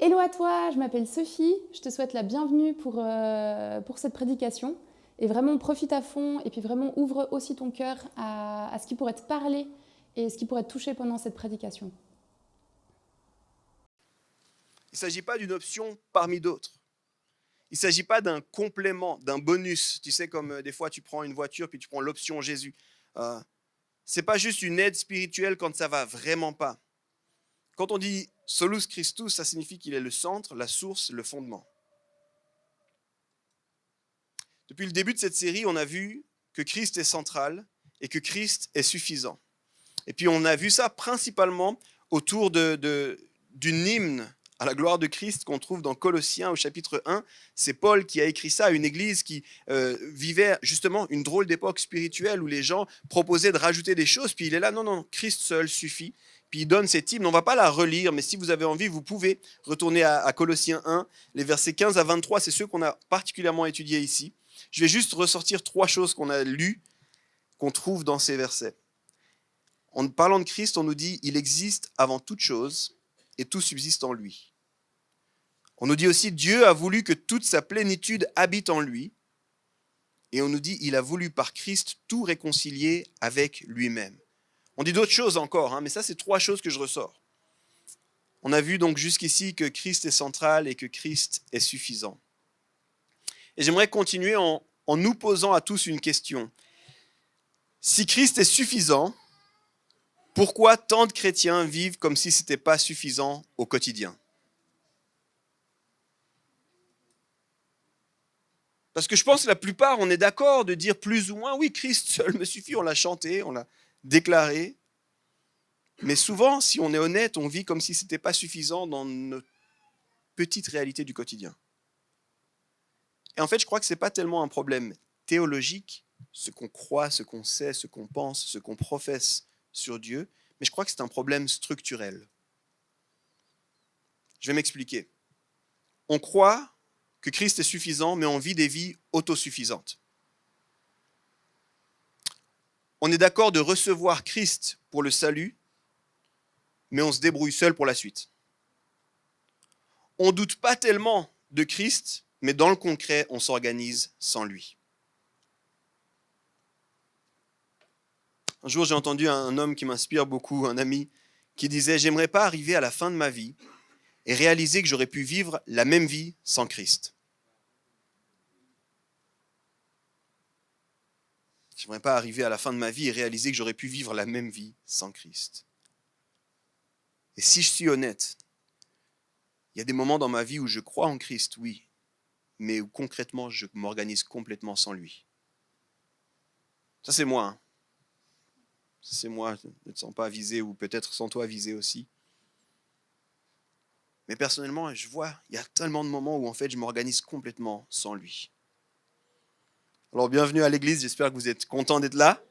Hello à toi, je m'appelle Sophie, je te souhaite la bienvenue pour cette prédication. Et vraiment profite à fond et puis vraiment ouvre aussi ton cœur à ce qui pourrait te parler et ce qui pourrait te toucher pendant cette prédication. Il ne s'agit pas d'une option parmi d'autres. Il ne s'agit pas d'un complément, d'un bonus. Tu sais, comme des fois tu prends une voiture puis tu prends l'option Jésus. Ce n'est pas juste une aide spirituelle quand ça va vraiment pas. Quand on dit Solus Christus, ça signifie qu'il est le centre, la source, le fondement. Depuis le début de cette série, on a vu que Christ est central et que Christ est suffisant. Et puis on a vu ça principalement autour d'une hymne à la gloire de Christ qu'on trouve dans Colossiens au chapitre 1. C'est Paul qui a écrit ça à une église qui vivait justement une drôle d'époque spirituelle où les gens proposaient de rajouter des choses. Puis il est là, non, Christ seul suffit. Puis il donne cette hymne, on ne va pas la relire, mais si vous avez envie, vous pouvez retourner à Colossiens 1. Les versets 15 à 23, c'est ceux qu'on a particulièrement étudiés ici. Je vais juste ressortir 3 choses qu'on a lues, qu'on trouve dans ces versets. En parlant de Christ, on nous dit « Il existe avant toute chose et tout subsiste en lui ». On nous dit aussi « Dieu a voulu que toute sa plénitude habite en lui ». Et on nous dit « Il a voulu par Christ tout réconcilier avec lui-même ». On dit d'autres choses encore, mais ça c'est 3 choses que je ressors. On a vu donc jusqu'ici que Christ est central et que Christ est suffisant. Et j'aimerais continuer en nous posant à tous une question. Si Christ est suffisant, pourquoi tant de chrétiens vivent comme si ce n'était pas suffisant au quotidien? Parce que je pense que la plupart, on est d'accord de dire plus ou moins, oui, Christ seul me suffit, on l'a chanté, on l'a déclaré. Mais souvent, si on est honnête, on vit comme si ce n'était pas suffisant dans notre petite réalité du quotidien. Et en fait, je crois que ce n'est pas tellement un problème théologique, ce qu'on croit, ce qu'on sait, ce qu'on pense, ce qu'on professe sur Dieu, mais je crois que c'est un problème structurel. Je vais m'expliquer. On croit que Christ est suffisant, mais on vit des vies autosuffisantes. On est d'accord de recevoir Christ pour le salut, mais on se débrouille seul pour la suite. On ne doute pas tellement de Christ, mais dans le concret, on s'organise sans lui. Un jour, j'ai entendu un homme qui m'inspire beaucoup, un ami, qui disait « J'aimerais pas arriver à la fin de ma vie et réaliser que j'aurais pu vivre la même vie sans Christ. » J'aimerais pas arriver à la fin de ma vie et réaliser que j'aurais pu vivre la même vie sans Christ. Et si je suis honnête, il y a des moments dans ma vie où je crois en Christ, oui, mais où concrètement, je m'organise complètement sans lui. Ça, c'est moi. Ça, c'est moi, ne te sens pas visé, ou peut-être sans toi visé aussi. Mais personnellement, je vois, il y a tellement de moments où en fait, je m'organise complètement sans lui. Alors, bienvenue à l'église, j'espère que vous êtes contents d'être là.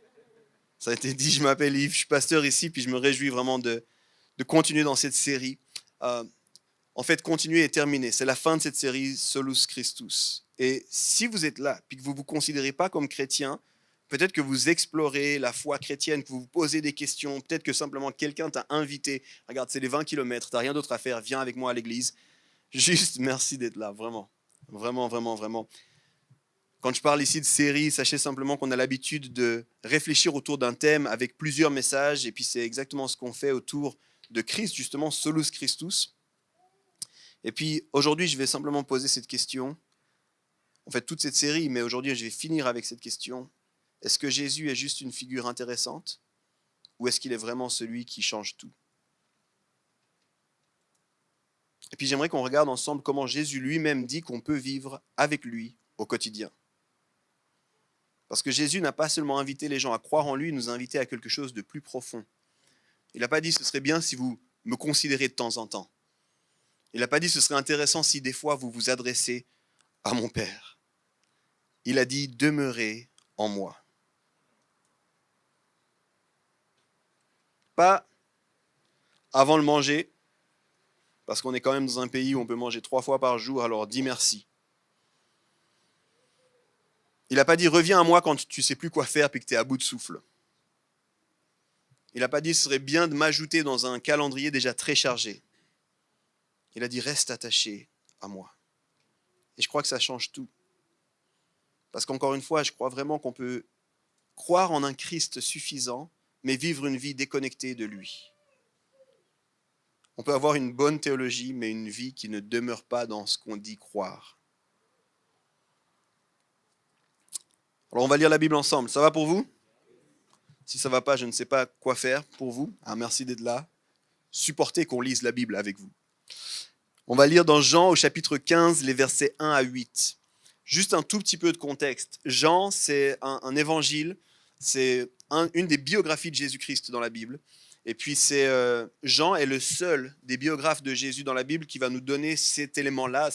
Ça a été dit, je m'appelle Yves, je suis pasteur ici, puis je me réjouis vraiment de continuer dans cette série. En fait, continuer et terminer. C'est la fin de cette série Solus Christus. Et si vous êtes là, puis que vous ne vous considérez pas comme chrétien, peut-être que vous explorez la foi chrétienne, que vous vous posez des questions, peut-être que simplement quelqu'un t'a invité. Regarde, c'est les 20 km, tu n'as rien d'autre à faire, viens avec moi à l'église. Juste merci d'être là, vraiment. Vraiment, vraiment, vraiment. Quand je parle ici de série, sachez simplement qu'on a l'habitude de réfléchir autour d'un thème avec plusieurs messages, et puis c'est exactement ce qu'on fait autour de Christ, justement, Solus Christus. Et puis aujourd'hui, je vais simplement poser cette question. En fait, toute cette série, mais aujourd'hui, je vais finir avec cette question. Est-ce que Jésus est juste une figure intéressante ou est-ce qu'il est vraiment celui qui change tout? Et puis j'aimerais qu'on regarde ensemble comment Jésus lui-même dit qu'on peut vivre avec lui au quotidien. Parce que Jésus n'a pas seulement invité les gens à croire en lui, il nous a invités à quelque chose de plus profond. Il n'a pas dit « ce serait bien si vous me considérez de temps en temps ». Il n'a pas dit « ce serait intéressant si des fois vous vous adressez à mon Père ». Il a dit « demeurez en moi ». Pas avant le manger, parce qu'on est quand même dans un pays où on peut manger 3 fois par jour, alors dis merci. Il n'a pas dit « reviens à moi quand tu ne sais plus quoi faire et que tu es à bout de souffle ». Il n'a pas dit « ce serait bien de m'ajouter dans un calendrier déjà très chargé ». Il a dit, reste attaché à moi. Et je crois que ça change tout. Parce qu'encore une fois, je crois vraiment qu'on peut croire en un Christ suffisant, mais vivre une vie déconnectée de lui. On peut avoir une bonne théologie, mais une vie qui ne demeure pas dans ce qu'on dit croire. Alors on va lire la Bible ensemble. Ça va pour vous? Si ça ne va pas, je ne sais pas quoi faire pour vous. Merci d'être là. Supportez qu'on lise la Bible avec vous. On va lire dans Jean au chapitre 15, les versets 1 à 8. Juste un tout petit peu de contexte. Jean, c'est un évangile, c'est une des biographies de Jésus-Christ dans la Bible. Et puis Jean est le seul des biographes de Jésus dans la Bible qui va nous donner cet élément-là,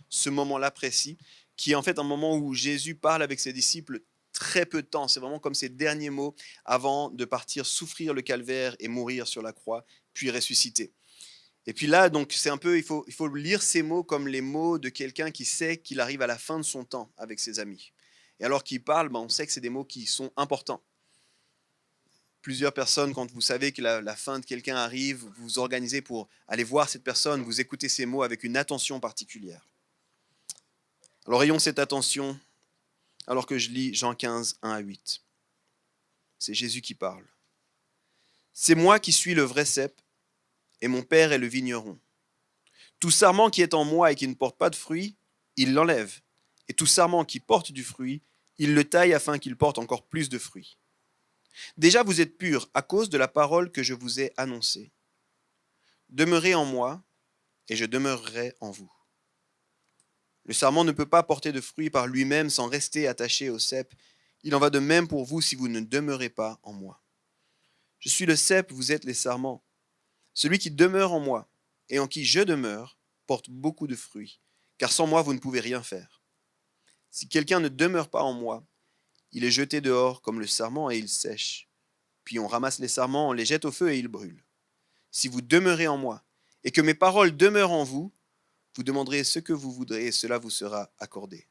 ce moment-là précis, qui est en fait un moment où Jésus parle avec ses disciples très peu de temps. C'est vraiment comme ses derniers mots avant de partir souffrir le calvaire et mourir sur la croix, puis ressusciter. Et puis là, donc, c'est un peu, il faut lire ces mots comme les mots de quelqu'un qui sait qu'il arrive à la fin de son temps avec ses amis. Et alors qu'il parle, on sait que c'est des mots qui sont importants. Plusieurs personnes, quand vous savez que la fin de quelqu'un arrive, vous vous organisez pour aller voir cette personne, vous écoutez ces mots avec une attention particulière. Alors ayons cette attention alors que je lis Jean 15, 1 à 8. C'est Jésus qui parle. C'est moi qui suis le vrai cep, et mon Père est le vigneron. Tout sarment qui est en moi et qui ne porte pas de fruit, il l'enlève. Et tout sarment qui porte du fruit, il le taille afin qu'il porte encore plus de fruits. Déjà vous êtes purs à cause de la parole que je vous ai annoncée. Demeurez en moi, et je demeurerai en vous. Le sarment ne peut pas porter de fruit par lui-même sans rester attaché au cep. Il en va de même pour vous si vous ne demeurez pas en moi. Je suis le cep, vous êtes les sarments. Celui qui demeure en moi et en qui je demeure porte beaucoup de fruits, car sans moi vous ne pouvez rien faire. Si quelqu'un ne demeure pas en moi, il est jeté dehors comme le sarment et il sèche. Puis on ramasse les sarments, on les jette au feu et ils brûlent. Si vous demeurez en moi et que mes paroles demeurent en vous, vous demanderez ce que vous voudrez et cela vous sera accordé.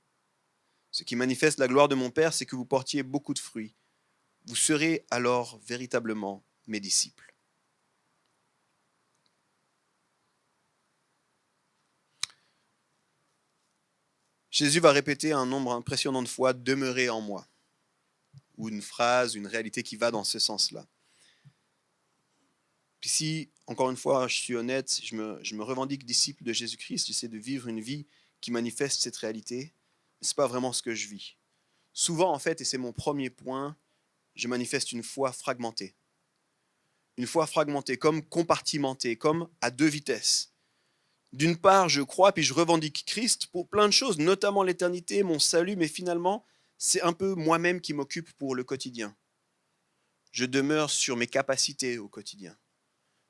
Ce qui manifeste la gloire de mon Père, c'est que vous portiez beaucoup de fruits. Vous serez alors véritablement mes disciples. Jésus va répéter un nombre impressionnant de fois « demeurez en moi » ou une phrase, une réalité qui va dans ce sens-là. Puis si, encore une fois, je suis honnête, je me revendique disciple de Jésus-Christ, j'essaie de vivre une vie qui manifeste cette réalité, mais ce n'est pas vraiment ce que je vis. Souvent, en fait, et c'est mon premier point, je manifeste une foi fragmentée. Une foi fragmentée, comme compartimentée, comme à deux vitesses. D'une part, je crois, puis je revendique Christ pour plein de choses, notamment l'éternité, mon salut, mais finalement, c'est un peu moi-même qui m'occupe pour le quotidien. Je demeure sur mes capacités au quotidien.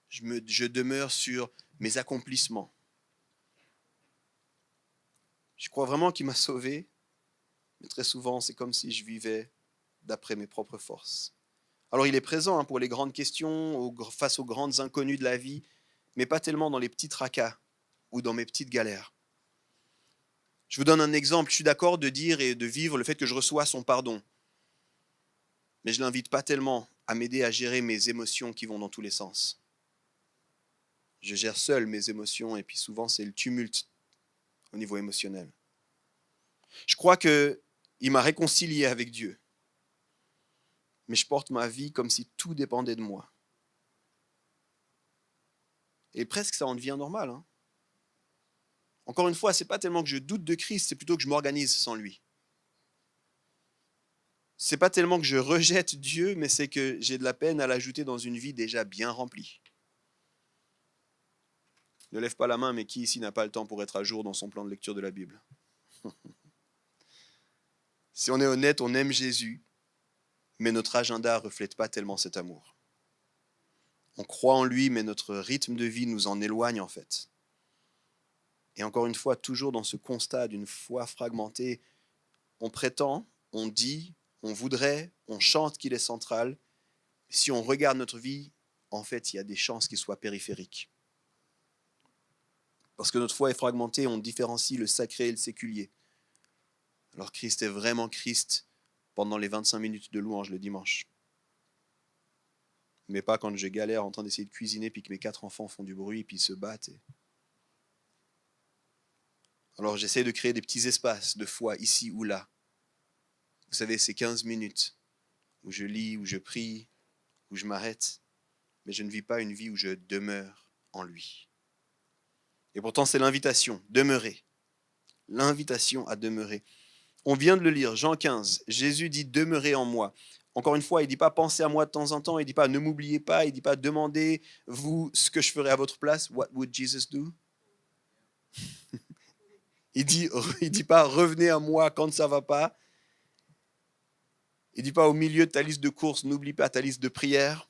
Je demeure sur mes accomplissements. Je crois vraiment qu'il m'a sauvé, mais très souvent, c'est comme si je vivais d'après mes propres forces. Alors il est présent pour les grandes questions, face aux grandes inconnues de la vie, mais pas tellement dans les petits tracas ou dans mes petites galères. Je vous donne un exemple. Je suis d'accord de dire et de vivre le fait que je reçois son pardon. Mais je ne l'invite pas tellement à m'aider à gérer mes émotions qui vont dans tous les sens. Je gère seul mes émotions et puis souvent c'est le tumulte au niveau émotionnel. Je crois qu'il m'a réconcilié avec Dieu. Mais je porte ma vie comme si tout dépendait de moi. Et presque ça en devient normal. Encore une fois, ce n'est pas tellement que je doute de Christ, c'est plutôt que je m'organise sans lui. Ce n'est pas tellement que je rejette Dieu, mais c'est que j'ai de la peine à l'ajouter dans une vie déjà bien remplie. Ne lève pas la main, mais qui ici n'a pas le temps pour être à jour dans son plan de lecture de la Bible? Si on est honnête, on aime Jésus, mais notre agenda ne reflète pas tellement cet amour. On croit en lui, mais notre rythme de vie nous en éloigne en fait. Et encore une fois, toujours dans ce constat d'une foi fragmentée, on prétend, on dit, on voudrait, on chante qu'il est central. Si on regarde notre vie, en fait, il y a des chances qu'il soit périphérique. Parce que notre foi est fragmentée, on différencie le sacré et le séculier. Alors Christ est vraiment Christ pendant les 25 minutes de louange le dimanche. Mais pas quand je galère en train d'essayer de cuisiner puis que mes 4 enfants font du bruit puis se battent. Alors j'essaie de créer des petits espaces de foi ici ou là. Vous savez, c'est 15 minutes où je lis, où je prie, où je m'arrête, mais je ne vis pas une vie où je demeure en lui. Et pourtant, c'est l'invitation, demeurer. L'invitation à demeurer. On vient de le lire, Jean 15. Jésus dit « Demeurez en moi ». Encore une fois, il ne dit pas « Pensez à moi de temps en temps », il ne dit pas « Ne m'oubliez pas », il ne dit pas « Demandez-vous ce que je ferai à votre place ». What would Jesus do? Il dit pas « Revenez à moi quand ça ne va pas ». Il ne dit pas au milieu de ta liste de courses, n'oublie pas ta liste de prières.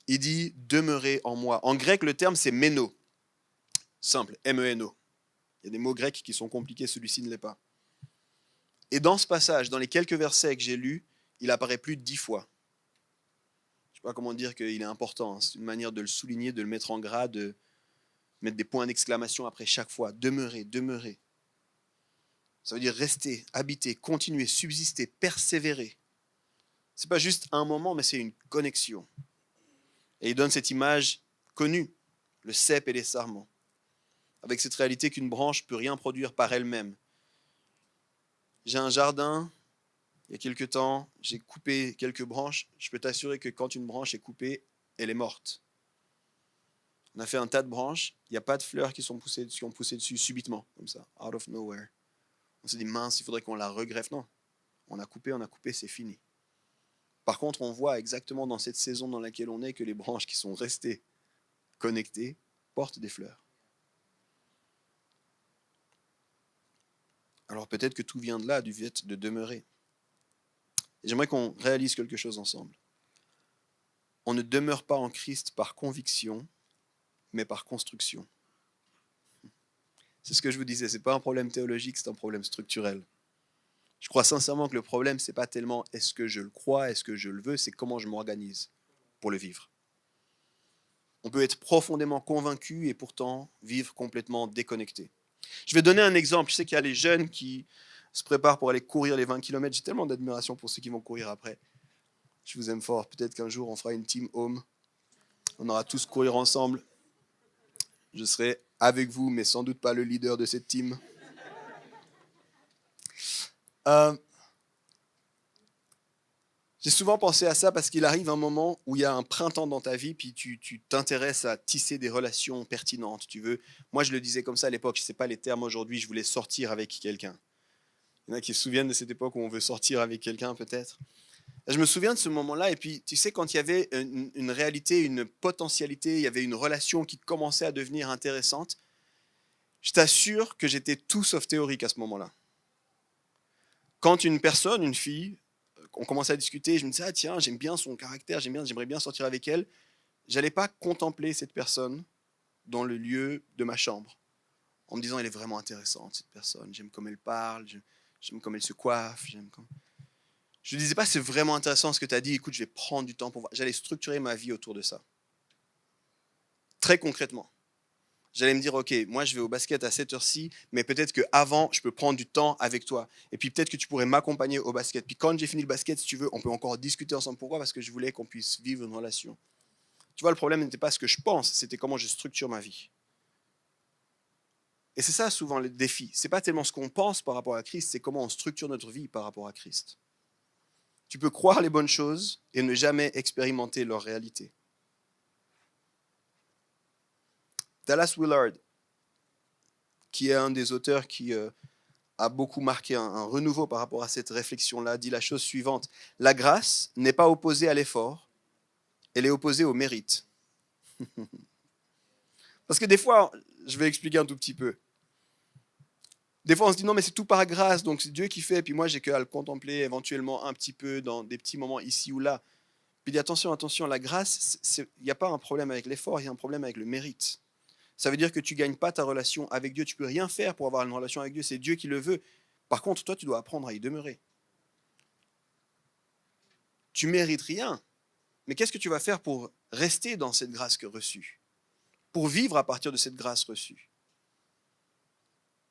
Il dit « Demeurez en moi ». En grec, le terme c'est « méno ». Simple, M-E-N-O. Il y a des mots grecs qui sont compliqués, celui-ci ne l'est pas. Et dans ce passage, dans les quelques versets que j'ai lus, il apparaît plus de 10 fois. Je ne sais pas comment dire qu'il est important. Hein. C'est une manière de le souligner, de le mettre en gras, de mettre des points d'exclamation après chaque fois. Demeurer, demeurer. Ça veut dire rester, habiter, continuer, subsister, persévérer. Ce n'est pas juste un moment, mais c'est une connexion. Et il donne cette image connue, le cep et les sarments. Avec cette réalité qu'une branche ne peut rien produire par elle-même. J'ai un jardin, il y a quelques temps, j'ai coupé quelques branches. Je peux t'assurer que quand une branche est coupée, elle est morte. On a fait un tas de branches, il n'y a pas de fleurs qui ont poussé dessus subitement, comme ça, out of nowhere. On s'est dit, mince, il faudrait qu'on la regreffe. Non, on a coupé, c'est fini. Par contre, on voit exactement dans cette saison dans laquelle on est que les branches qui sont restées connectées portent des fleurs. Alors peut-être que tout vient de là, du fait de demeurer. Et j'aimerais qu'on réalise quelque chose ensemble. On ne demeure pas en Christ par conviction, mais par construction. C'est ce que je vous disais, ce n'est pas un problème théologique, c'est un problème structurel. Je crois sincèrement que le problème, ce n'est pas tellement est-ce que je le crois, est-ce que je le veux, c'est comment je m'organise pour le vivre. On peut être profondément convaincu et pourtant vivre complètement déconnecté. Je vais donner un exemple. Je sais qu'il y a les jeunes qui se préparent pour aller courir les 20 km. J'ai tellement d'admiration pour ceux qui vont courir après. Je vous aime fort. Peut-être qu'un jour, on fera une team home. On aura tous courir ensemble. Je serai avec vous, mais sans doute pas le leader de cette team. J'ai souvent pensé à ça parce qu'il arrive un moment où il y a un printemps dans ta vie, puis tu t'intéresses à tisser des relations pertinentes. Moi, je le disais comme ça à l'époque, je ne sais pas les termes aujourd'hui, je voulais sortir avec quelqu'un. Il y en a qui se souviennent de cette époque où on veut sortir avec quelqu'un peut-être. Je me souviens de ce moment-là, et puis tu sais, quand il y avait une réalité, une potentialité, il y avait une relation qui commençait à devenir intéressante, je t'assure que j'étais tout sauf théorique à ce moment-là. Quand une personne, une fille, on commençait à discuter, je me disais, ah tiens, j'aime bien son caractère, j'aimerais bien sortir avec elle. Je n'allais pas contempler cette personne dans le lieu de ma chambre, en me disant, elle est vraiment intéressante, cette personne, j'aime comme elle parle, j'aime comme elle se coiffe. Je ne disais pas, c'est vraiment intéressant ce que tu as dit, écoute, je vais prendre du temps pour voir. J'allais structurer ma vie autour de ça. Très concrètement. J'allais me dire, ok, moi je vais au basket à cette heure-ci, mais peut-être qu'avant, je peux prendre du temps avec toi. Et puis peut-être que tu pourrais m'accompagner au basket. Puis quand j'ai fini le basket, si tu veux, on peut encore discuter ensemble. Pourquoi? Parce que je voulais qu'on puisse vivre une relation. Tu vois, le problème n'était pas ce que je pense, c'était comment je structure ma vie. Et c'est ça souvent le défi. Ce n'est pas tellement ce qu'on pense par rapport à Christ, c'est comment on structure notre vie par rapport à Christ. Tu peux croire les bonnes choses et ne jamais expérimenter leur réalité. Dallas Willard, qui est un des auteurs qui a beaucoup marqué un renouveau par rapport à cette réflexion-là, dit la chose suivante. La grâce n'est pas opposée à l'effort, elle est opposée au mérite. Parce que des fois, je vais expliquer un tout petit peu. Des fois, on se dit non, mais c'est tout par grâce, donc c'est Dieu qui fait, puis moi, j'ai qu'à le contempler éventuellement un petit peu dans des petits moments ici ou là. Puis il dit attention, la grâce, il n'y a pas un problème avec l'effort, il y a un problème avec le mérite. Ça veut dire que tu ne gagnes pas ta relation avec Dieu. Tu ne peux rien faire pour avoir une relation avec Dieu. C'est Dieu qui le veut. Par contre, toi, tu dois apprendre à y demeurer. Tu ne mérites rien. Mais qu'est-ce que tu vas faire pour rester dans cette grâce que reçue? Pour vivre à partir de cette grâce reçue?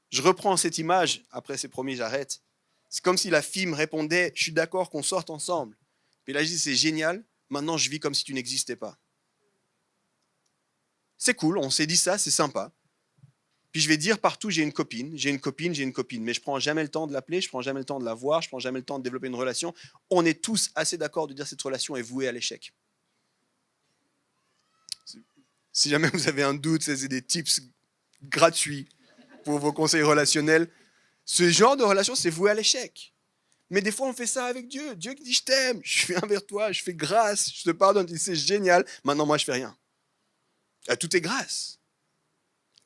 Je reprends cette image. Après, c'est promis, j'arrête. C'est comme si la fille me répondait, je suis d'accord qu'on sorte ensemble. Puis là, je dis, c'est génial. Maintenant, je vis comme si tu n'existais pas. C'est cool, on s'est dit ça, c'est sympa. Puis je vais dire partout, j'ai une copine, mais je prends jamais le temps de l'appeler, je prends jamais le temps de la voir, je prends jamais le temps de développer une relation. On est tous assez d'accord de dire que cette relation est vouée à l'échec. Si jamais vous avez un doute, c'est des tips gratuits pour vos conseils relationnels. Ce genre de relation, c'est voué à l'échec. Mais des fois, on fait ça avec Dieu. Dieu qui dit, je t'aime, je viens vers toi, je fais grâce, je te pardonne, c'est génial. Maintenant, moi, je fais rien. Tout est grâce.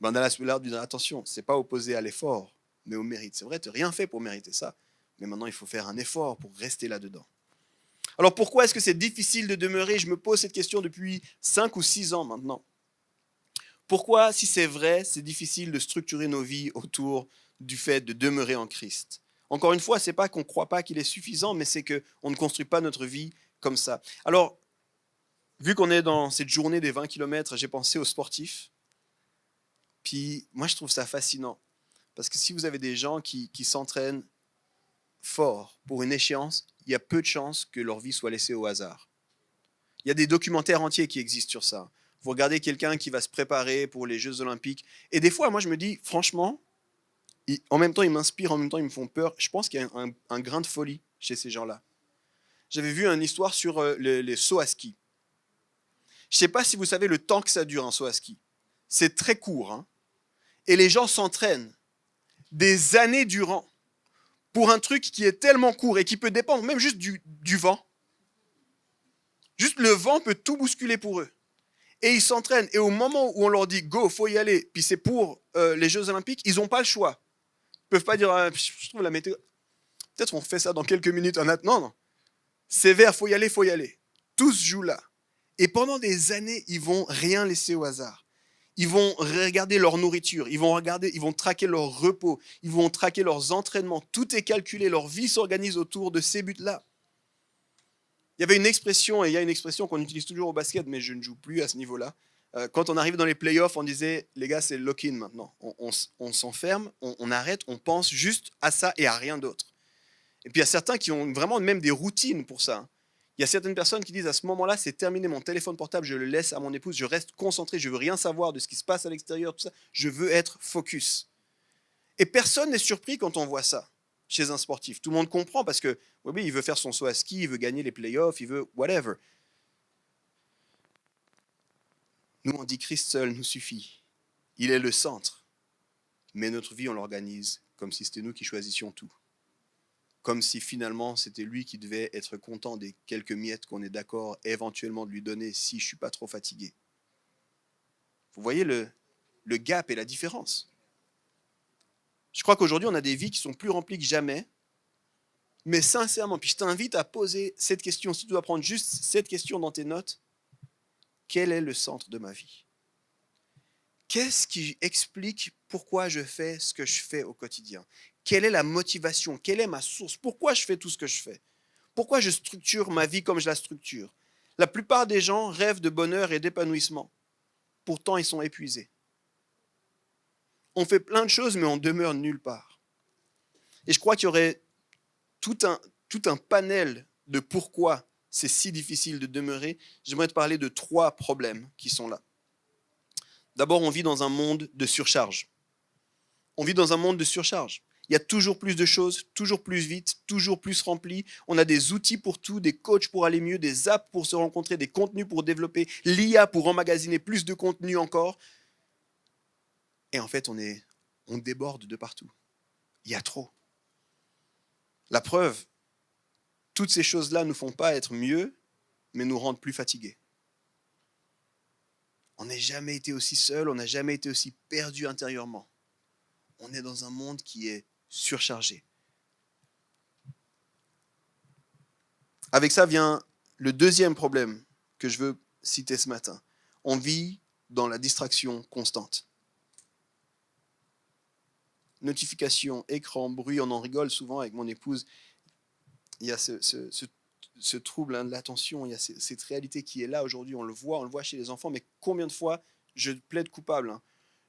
Ben, Dallas Willard dit, attention, c'est pas opposé à l'effort, mais au mérite. C'est vrai, tu n'as rien fait pour mériter ça. Mais maintenant, il faut faire un effort pour rester là-dedans. Alors, pourquoi est-ce que c'est difficile de demeurer? Je me pose cette question depuis 5 ou 6 ans maintenant. Pourquoi, si c'est vrai, c'est difficile de structurer nos vies autour du fait de demeurer en Christ? Encore une fois, ce n'est pas qu'on ne croit pas qu'il est suffisant, mais c'est qu'on ne construit pas notre vie comme ça. Alors, vu qu'on est dans cette journée des 20 km, j'ai pensé aux sportifs. Puis moi, je trouve ça fascinant. Parce que si vous avez des gens qui s'entraînent fort pour une échéance, il y a peu de chances que leur vie soit laissée au hasard. Il y a des documentaires entiers qui existent sur ça. Vous regardez quelqu'un qui va se préparer pour les Jeux Olympiques. Et des fois, moi, je me dis, franchement, en même temps, ils m'inspirent, en même temps, ils me font peur. Je pense qu'il y a un grain de folie chez ces gens-là. J'avais vu une histoire sur les sauts à ski. Je ne sais pas si vous savez le temps que ça dure, un saut à ski. C'est très court. Hein. Et les gens s'entraînent des années durant pour un truc qui est tellement court et qui peut dépendre même juste du vent. Juste le vent peut tout bousculer pour eux. Et ils s'entraînent. Et au moment où on leur dit « go, faut y aller », puis c'est pour les Jeux Olympiques, ils n'ont pas le choix. Ils ne peuvent pas dire « je trouve la météo… Peut-être on fait ça dans quelques minutes. » Non, non. C'est vert, faut y aller, faut y aller. Tous jouent là. Et pendant des années, ils vont rien laisser au hasard. Ils vont regarder leur nourriture, ils vont traquer leur repos, ils vont traquer leurs entraînements. Tout est calculé, leur vie s'organise autour de ces buts-là. Il y avait une expression, et il y a une expression qu'on utilise toujours au basket, mais je ne joue plus à ce niveau-là. Quand on arrive dans les playoffs, on disait, les gars, c'est lock-in maintenant. On s'enferme, on arrête, on pense juste à ça et à rien d'autre. Et puis il y a certains qui ont vraiment même des routines pour ça. Il y a certaines personnes qui disent, à ce moment-là, c'est terminé, mon téléphone portable, je le laisse à mon épouse, je reste concentré, je ne veux rien savoir de ce qui se passe à l'extérieur, tout ça. Je veux être focus. Et personne n'est surpris quand on voit ça chez un sportif. Tout le monde comprend parce que, oui, il veut faire son saut à ski, il veut gagner les playoffs, il veut whatever. Nous, on dit Christ seul nous suffit. Il est le centre. Mais notre vie, on l'organise comme si c'était nous qui choisissions tout. Comme si finalement, c'était lui qui devait être content des quelques miettes qu'on est d'accord éventuellement de lui donner si je ne suis pas trop fatigué. Vous voyez le gap et la différence. Je crois qu'aujourd'hui, on a des vies qui sont plus remplies que jamais. Mais sincèrement, puis je t'invite à poser cette question, si tu dois prendre juste cette question dans tes notes, quel est le centre de ma vie? Qu'est-ce qui explique pourquoi je fais ce que je fais au quotidien? Quelle est la motivation? Quelle est ma source? Pourquoi je fais tout ce que je fais? Pourquoi je structure ma vie comme je la structure? La plupart des gens rêvent de bonheur et d'épanouissement. Pourtant, ils sont épuisés. On fait plein de choses, mais on demeure nulle part. Et je crois qu'il y aurait tout un panel de pourquoi c'est si difficile de demeurer. J'aimerais te parler de 3 problèmes qui sont là. D'abord, on vit dans un monde de surcharge. On vit dans un monde de surcharge. Il y a toujours plus de choses, toujours plus vite, toujours plus rempli. On a des outils pour tout, des coachs pour aller mieux, des apps pour se rencontrer, des contenus pour développer, l'IA pour emmagasiner plus de contenu encore. Et en fait, on déborde de partout. Il y a trop. La preuve, toutes ces choses-là ne nous font pas être mieux, mais nous rendent plus fatigués. On n'a jamais été aussi seul, on n'a jamais été aussi perdu intérieurement. On est dans un monde qui est surchargé. Avec ça vient le deuxième problème que je veux citer ce matin. On vit dans la distraction constante. Notifications, écran, bruit, on en rigole souvent avec mon épouse. Il y a ce trouble de l'attention, il y a cette réalité qui est là aujourd'hui, on le voit chez les enfants, mais combien de fois je plaide coupable, hein.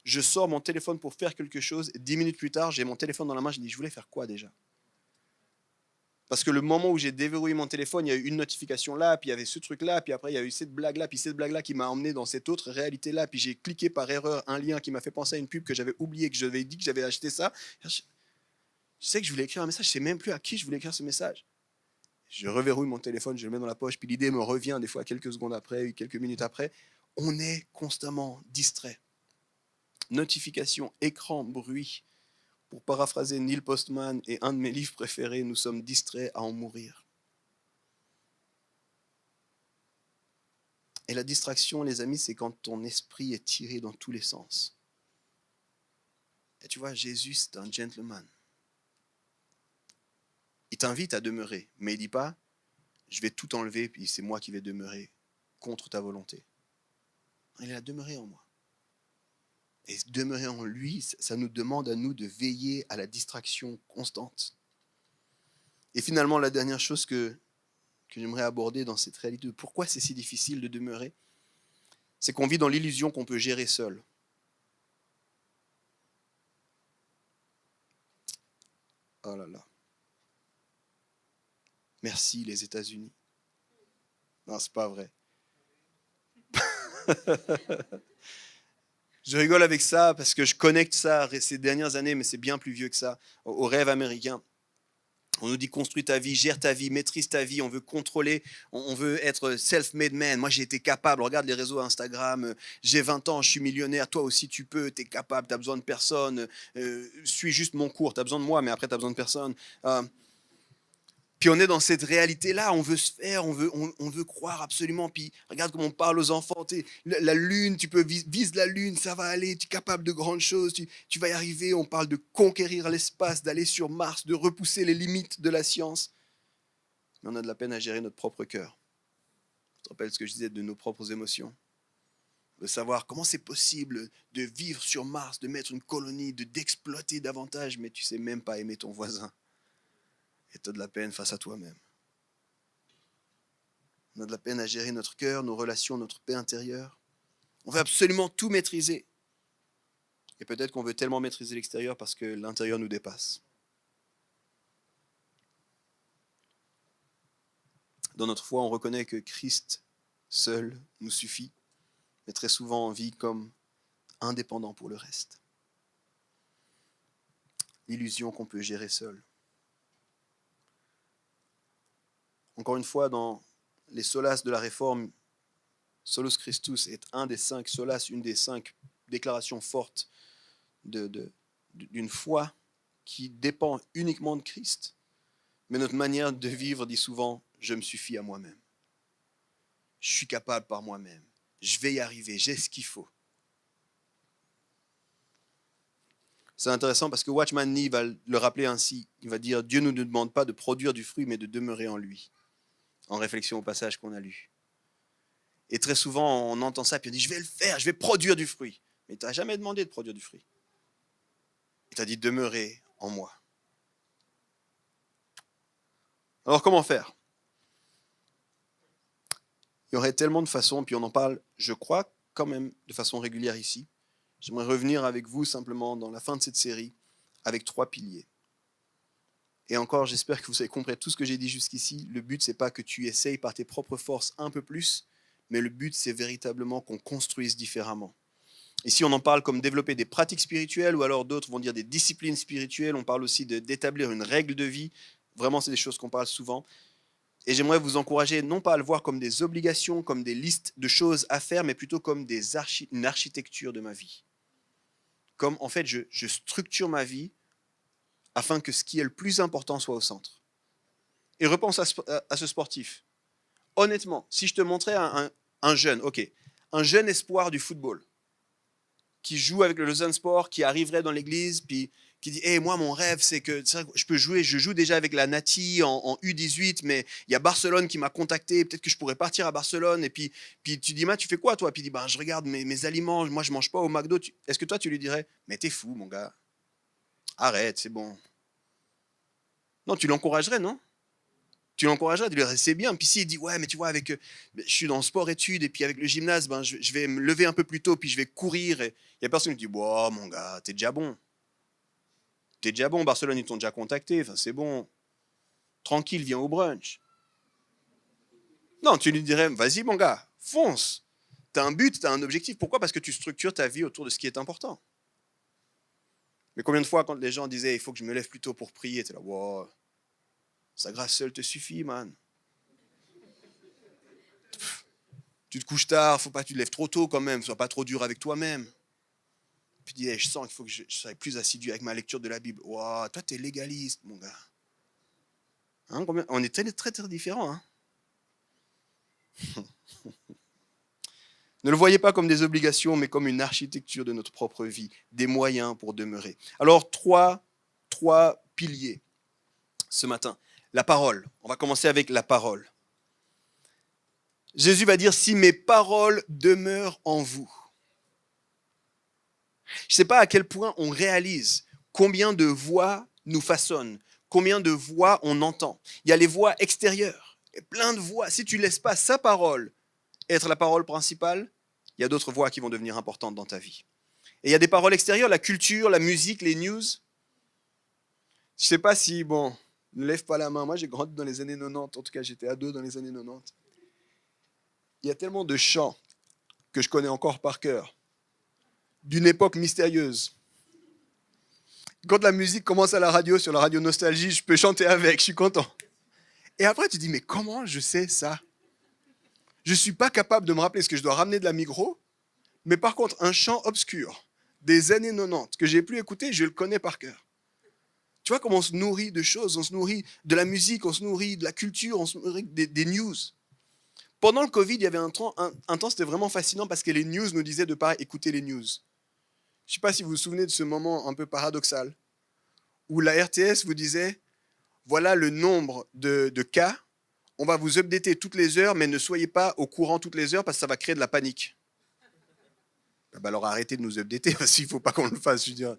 Je sors mon téléphone pour faire quelque chose, et 10 minutes plus tard, j'ai mon téléphone dans la main, je dis, je voulais faire quoi déjà? Parce que le moment où j'ai déverrouillé mon téléphone, il y a eu une notification là, puis il y avait ce truc-là, puis après il y a eu cette blague-là, puis cette blague-là qui m'a emmené dans cette autre réalité-là, puis j'ai cliqué par erreur un lien qui m'a fait penser à une pub que j'avais oublié, que j'avais dit que j'avais acheté ça. Je sais que je voulais écrire un message, je ne sais même plus à qui je voulais écrire ce message. Je reverrouille mon téléphone, je le mets dans la poche, puis l'idée me revient des fois quelques secondes après, quelques minutes après. On est constamment distrait. Notification, écran, bruit. Pour paraphraser Neil Postman et un de mes livres préférés, nous sommes distraits à en mourir. Et la distraction, les amis, c'est quand ton esprit est tiré dans tous les sens. Et tu vois, Jésus, c'est un gentleman. Il t'invite à demeurer, mais il ne dit pas, je vais tout enlever, puis c'est moi qui vais demeurer contre ta volonté. Il a demeuré en moi. Et demeurer en lui, ça nous demande à nous de veiller à la distraction constante. Et finalement, la dernière chose que j'aimerais aborder dans cette réalité de pourquoi c'est si difficile de demeurer, c'est qu'on vit dans l'illusion qu'on peut gérer seul. Oh là là. Merci les États-Unis. Non, c'est pas vrai. Je rigole avec ça parce que je connecte ça ces dernières années, mais c'est bien plus vieux que ça, au rêve américain. On nous dit construis ta vie, gère ta vie, maîtrise ta vie, on veut contrôler, on veut être self-made man. Moi j'ai été capable, regarde les réseaux Instagram, j'ai 20 ans, je suis millionnaire, toi aussi tu peux, tu es capable, tu n'as besoin de personne, suis juste mon cours, tu as besoin de moi mais après tu n'as besoin de personne. Puis on est dans cette réalité-là, on veut se faire, on veut croire absolument. Puis regarde comment on parle aux enfants, la lune, tu peux viser la lune, ça va aller, tu es capable de grandes choses, tu vas y arriver. On parle de conquérir l'espace, d'aller sur Mars, de repousser les limites de la science. Mais on a de la peine à gérer notre propre cœur. Tu te rappelles ce que je disais de nos propres émotions? De savoir comment c'est possible de vivre sur Mars, de mettre une colonie, d'exploiter davantage, mais tu ne sais même pas aimer ton voisin. Et tu as de la peine face à toi-même. On a de la peine à gérer notre cœur, nos relations, notre paix intérieure. On veut absolument tout maîtriser. Et peut-être qu'on veut tellement maîtriser l'extérieur parce que l'intérieur nous dépasse. Dans notre foi, on reconnaît que Christ seul nous suffit, mais très souvent on vit comme indépendant pour le reste. L'illusion qu'on peut gérer seul. Encore une fois, dans les solaces de la Réforme, Solus Christus est un des 5 solaces, une des 5 déclarations fortes d'une foi qui dépend uniquement de Christ. Mais notre manière de vivre dit souvent « je me suffis à moi-même ». Je suis capable par moi-même. Je vais y arriver, j'ai ce qu'il faut. C'est intéressant parce que Watchman Nee va le rappeler ainsi. Il va dire « Dieu ne nous demande pas de produire du fruit, mais de demeurer en lui ». En réflexion au passage qu'on a lu. Et très souvent, on entend ça, puis on dit, je vais le faire, je vais produire du fruit. Mais tu n'as jamais demandé de produire du fruit. Il t'a dit, demeurer en moi. Alors, comment faire? Il y aurait tellement de façons, puis on en parle, je crois, quand même, de façon régulière ici. J'aimerais revenir avec vous simplement dans la fin de cette série, avec 3 piliers. Et encore, j'espère que vous avez compris tout ce que j'ai dit jusqu'ici. Le but, ce n'est pas que tu essayes par tes propres forces un peu plus, mais le but, c'est véritablement qu'on construise différemment. Ici, on en parle comme développer des pratiques spirituelles, ou alors d'autres vont dire des disciplines spirituelles. On parle aussi d'établir une règle de vie. Vraiment, c'est des choses qu'on parle souvent. Et j'aimerais vous encourager, non pas à le voir comme des obligations, comme des listes de choses à faire, mais plutôt comme une architecture de ma vie. Comme, en fait, je structure ma vie afin que ce qui est le plus important soit au centre. Et repense à ce sportif. Honnêtement, si je te montrais un jeune, un jeune espoir du football, qui joue avec le Lausanne Sport, qui arriverait dans l'église, puis qui dit hey, moi, mon rêve, c'est que je joue déjà avec la Nati en U18, mais il y a Barcelone qui m'a contacté, peut-être que je pourrais partir à Barcelone. Et puis tu dis tu fais quoi, toi? Puis il dit je regarde mes aliments, moi, je ne mange pas au McDo. Est-ce que toi, tu lui dirais mais t'es fou, mon gars, arrête, c'est bon. Non, tu l'encouragerais, non? Tu l'encouragerais, tu lui dirais c'est bien. Puis s'il dit ouais, mais tu vois, je suis dans le sport-études, et puis avec le gymnase, je vais me lever un peu plus tôt, puis je vais courir. Et il n'y a personne qui dit mon gars, t'es déjà bon. T'es déjà bon, Barcelone, ils t'ont déjà contacté, enfin, c'est bon. Tranquille, viens au brunch. Non, tu lui dirais, vas-y mon gars, fonce. Tu as un but, tu as un objectif. Pourquoi? Parce que tu structures ta vie autour de ce qui est important. Mais combien de fois, quand les gens disaient, il faut que je me lève plus tôt pour prier, tu es là, wow, sa grâce seule te suffit, man. Tu te couches tard, faut pas que tu te lèves trop tôt quand même, sois pas trop dur avec toi-même. Puis tu dis, je sens qu'il faut que je sois plus assidu avec ma lecture de la Bible. Wow, toi, tu es légaliste, mon gars. Hein, on est très, très, très différents. Hein. Ne le voyez pas comme des obligations, mais comme une architecture de notre propre vie, des moyens pour demeurer. Alors, trois piliers ce matin. La parole. On va commencer avec la parole. Jésus va dire, si mes paroles demeurent en vous. Je ne sais pas à quel point on réalise combien de voix nous façonnent, combien de voix on entend. Il y a les voix extérieures, et plein de voix. Si tu ne laisses pas sa parole être la parole principale, il y a d'autres voix qui vont devenir importantes dans ta vie. Et il y a des paroles extérieures, la culture, la musique, les news. Je ne sais pas si, bon, ne lève pas la main. Moi, j'ai grandi dans les années 90, en tout cas, j'étais ado dans les années 90. Il y a tellement de chants que je connais encore par cœur, d'une époque mystérieuse. Quand la musique commence à la radio, sur la radio Nostalgie, je peux chanter avec, je suis content. Et après, tu dis, mais comment je sais ça? Je ne suis pas capable de me rappeler ce que je dois ramener de la Migros, mais par contre, un chant obscur des années 90 que j'ai plus écouté, je le connais par cœur. Tu vois comment on se nourrit de choses, on se nourrit de la musique, on se nourrit de la culture, on se nourrit des news. Pendant le Covid, il y avait un temps, c'était vraiment fascinant parce que les news nous disaient de ne pas écouter les news. Je ne sais pas si vous vous souvenez de ce moment un peu paradoxal où la RTS vous disait, voilà le nombre de cas, on va vous updater toutes les heures, mais ne soyez pas au courant toutes les heures parce que ça va créer de la panique. Alors arrêtez de nous updater parce qu'il ne faut pas qu'on le fasse. Je veux dire.